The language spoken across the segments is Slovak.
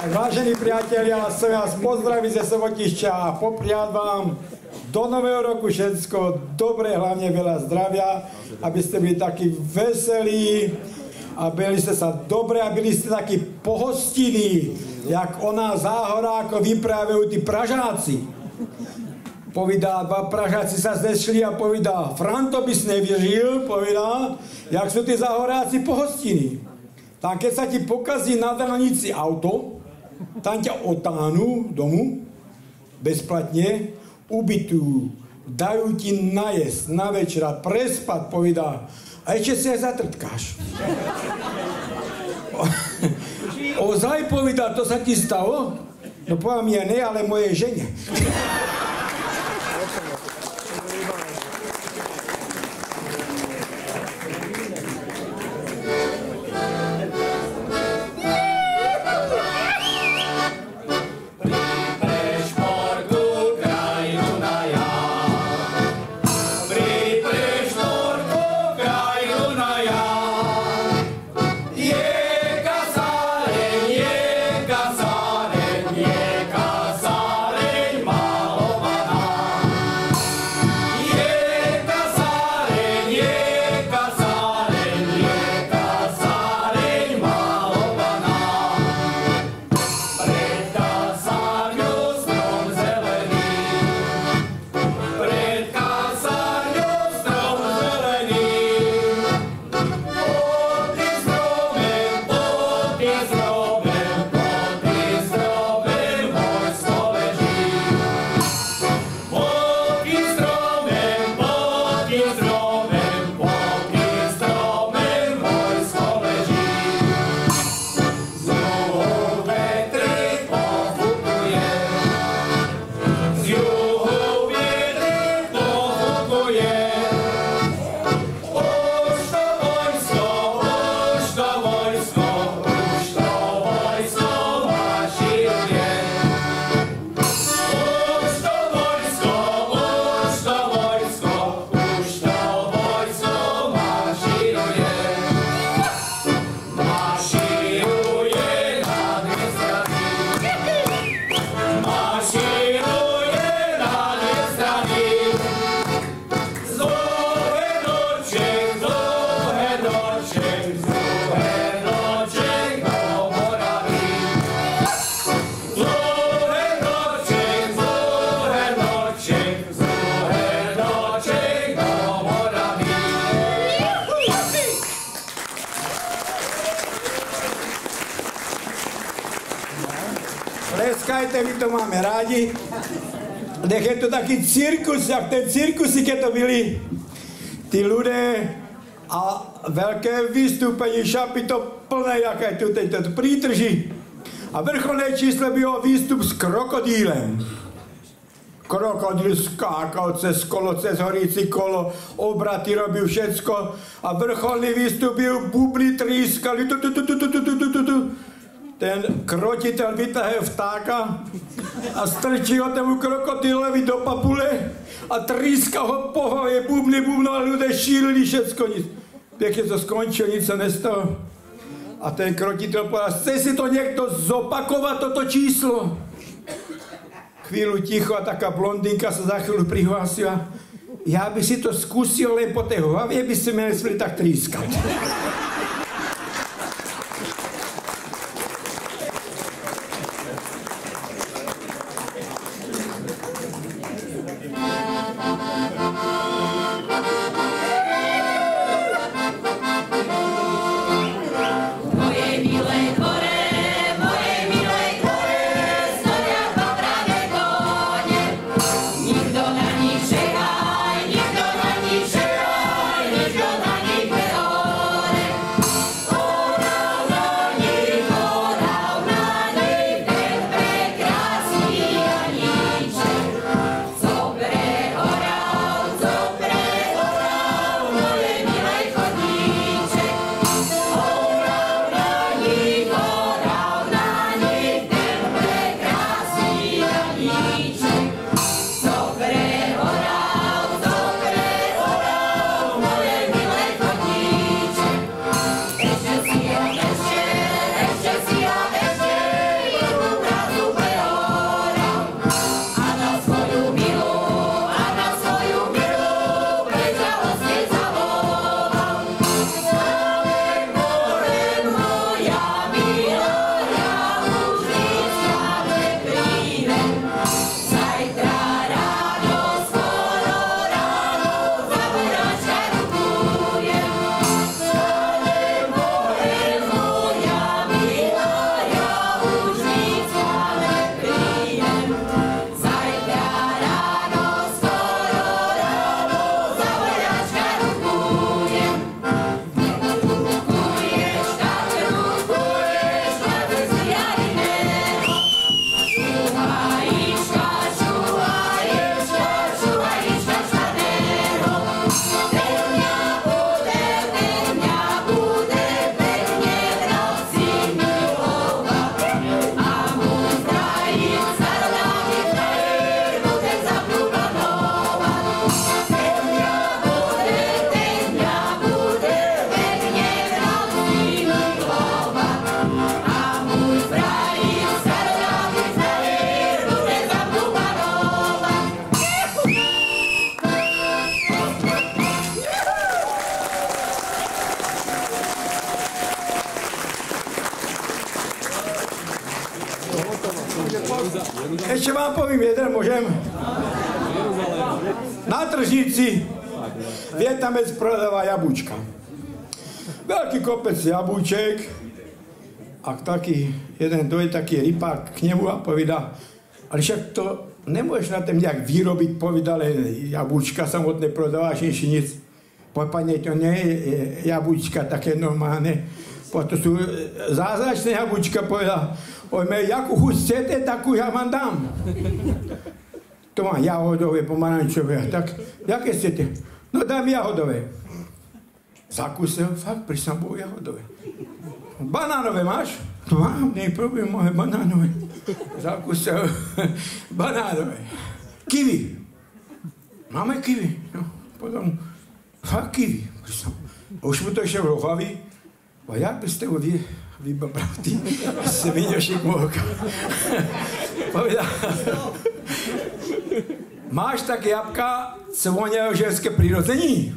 Vážení priatelia, chcem vás pozdraviť ze Sobotišťa a popriať vám do nového roku všetko dobré, hlavne veľa zdravia, aby ste byli takí veselí a byli ste sa dobre a byli ste takí pohostinní, jak o nás Záhora, ako vyprávajú tí Pražáci. Povedá, dva Pražáci sa zešli a povedá, Franto by si nevěřil, povedá, jak sú tí Záhoráci pohostinní. Tam keď sa ti pokazí na dálnici auto, tam ťa otáhnu domu, bezplatne, ubytujú, dajú ti najesť, na večera, prespať, povedá, a ešte si aj zatrtkáš. Ozaj, povedá, to sa ti stalo? No poviem, ja ne, ale mojej žene. Tleskajte, my to máme rádi. Nech je to taký cirkus, jak ten cirkusy, keď to byli tí ľudia a veľké vystúpenie, šapy to plné, jaké tu tejto prítrží. A vrcholné číslo bylo výstup s krokodílem. Krokodíl skákal cez kolo, cez horící kolo, obraty robil všetko a vrcholný výstup byl, bubny trískali, Ten krotiteľ vytáhne vtáka a strčí ho tomu krokodílovi do papule a tríska ho po hlave, bubny, a ľudia šírili všetko. Pekne to skončilo, nič sa nestalo. A ten krotiteľ povedal, chce si to niekto zopakovať, toto číslo? Chvíľu ticho a taká blondínka sa za chvíľu prihlásila. Ja by si to skúsil, len po tej hlavie by si mali tak trískať. Nikdo na nich Ešte vám poviem jeden, môžem? Na tržnici Vietnamec prodáva jablúčka. Veľký kopec jablúček a taký jeden dojde taký rypák k nemu a povedá, ale však to nemôžeš na tým nejak vyrobiť, povedal, jablúčka samotné prodávaš, nic. Pane, to nie je jablúčka také normálne. To sú zázračné jablúčka, povedal. Ojme, jakú chuť chcete, takú ja vám dám. To má jahodové, pomarančové. Tak, jaké chcete? No dám jahodové. Zakúsil, fakt, prisám bol jahodové. Banánové máš? To mám, nie je problém, moje banánové. Zakúsil, banánové. Kiwi. Máme kiwi. No, potom, fakt kiwi. Už mu to ešte v hlavi. A jak by ste ho vybabral, ty sviňošik môka. Povedal, máš také jabka, co vonia ženské prirození?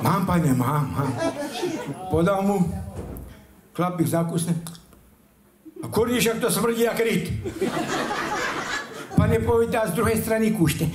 Mám, pane, mám. Podal mu, chlapík zakusne. A kurníš, jak to smrdí, jak ryt. Pane, povedal, z druhej strany kúšte.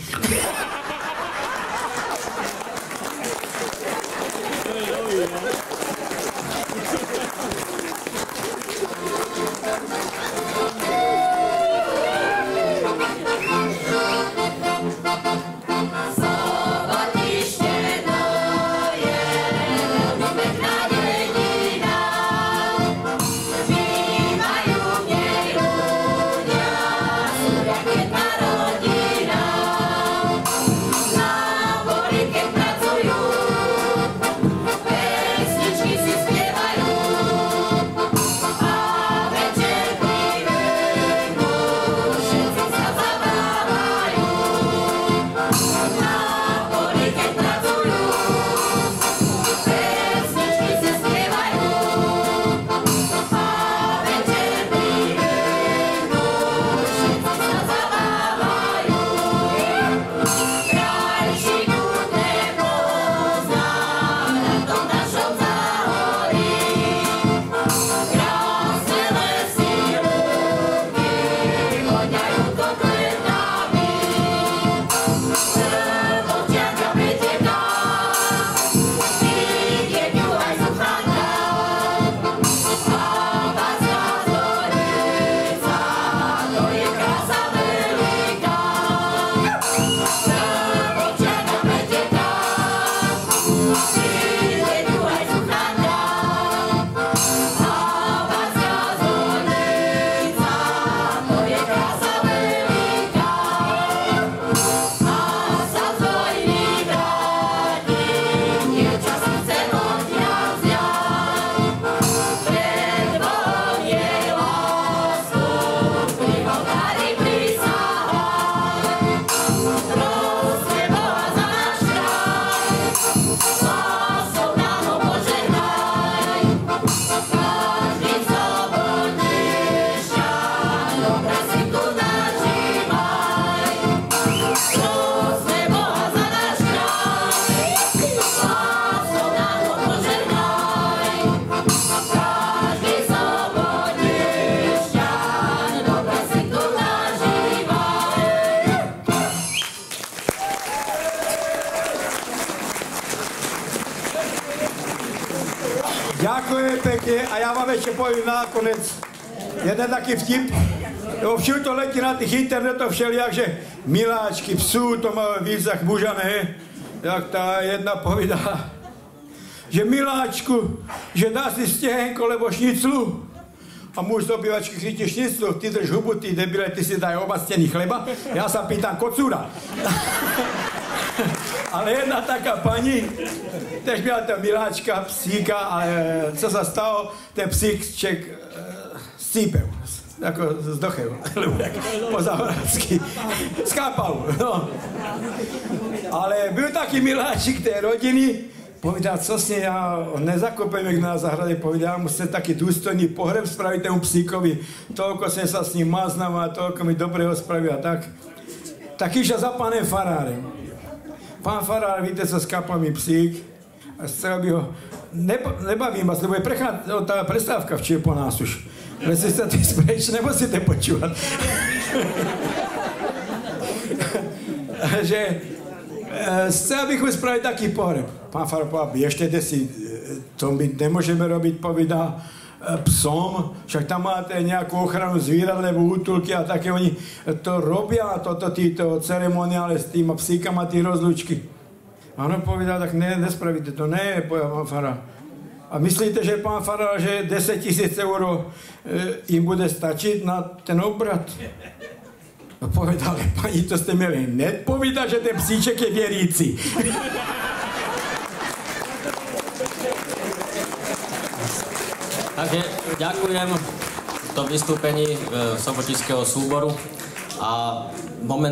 Ďakujem pekne a ja vám ešte poviem nakoniec jeden taký vtip. Všude to letí na tých internetoch všelijak, že miláčky psú, to má výzach mužané. Jak tá jedna povedala, že miláčku, že dá si stehenko, lebo šniclu. A muž z obývačky chytí šniclu, ty drž hubu, ty debile, ty si daj omastený chleba. Ja sa pýtam kocúra. Ale jedna taká pani, tež byla tá miláčka, psíka a co sa stalo, ten psíček scípel, ako zdochel, po záhradsky, skápal, no. Ale byl taký miláčik tej rodiny, povedal, co si ja nezakopem na záhrade, povedal, musím taký dôstojný pohreb spraviť tému psíkovi, toľko som sa s ním maznal a toľko mi dobrého spravil a tak. Tak išla za pánem farárem. Pán farár, víte, co skápal mi psík a chcel by ho, nebavím vás, lebo je tá prestávka včera po nás už. Jestli jste ty sprejš, nemusíte počúvat. Že chce, abych spravil taký pohreb. Pán farár povedal, běžte si, to my nemôžeme robiť, povídá, psom, však tam máte nejakú ochranu zvírat nebo útulky a také oni to robia, títo ceremoniále s týma psíkama, tí rozlučky. A on povedal, tak ne, nespravíte to, ne, povedal pán farár. A myslíte, že pán farár, že 10 000 eur im bude stačiť na ten obrat? A povedal, pani, to ste měli nepovídať, že ten psíček je věrící. Takže ďakujem v tom vystúpení Sobotického súboru a moment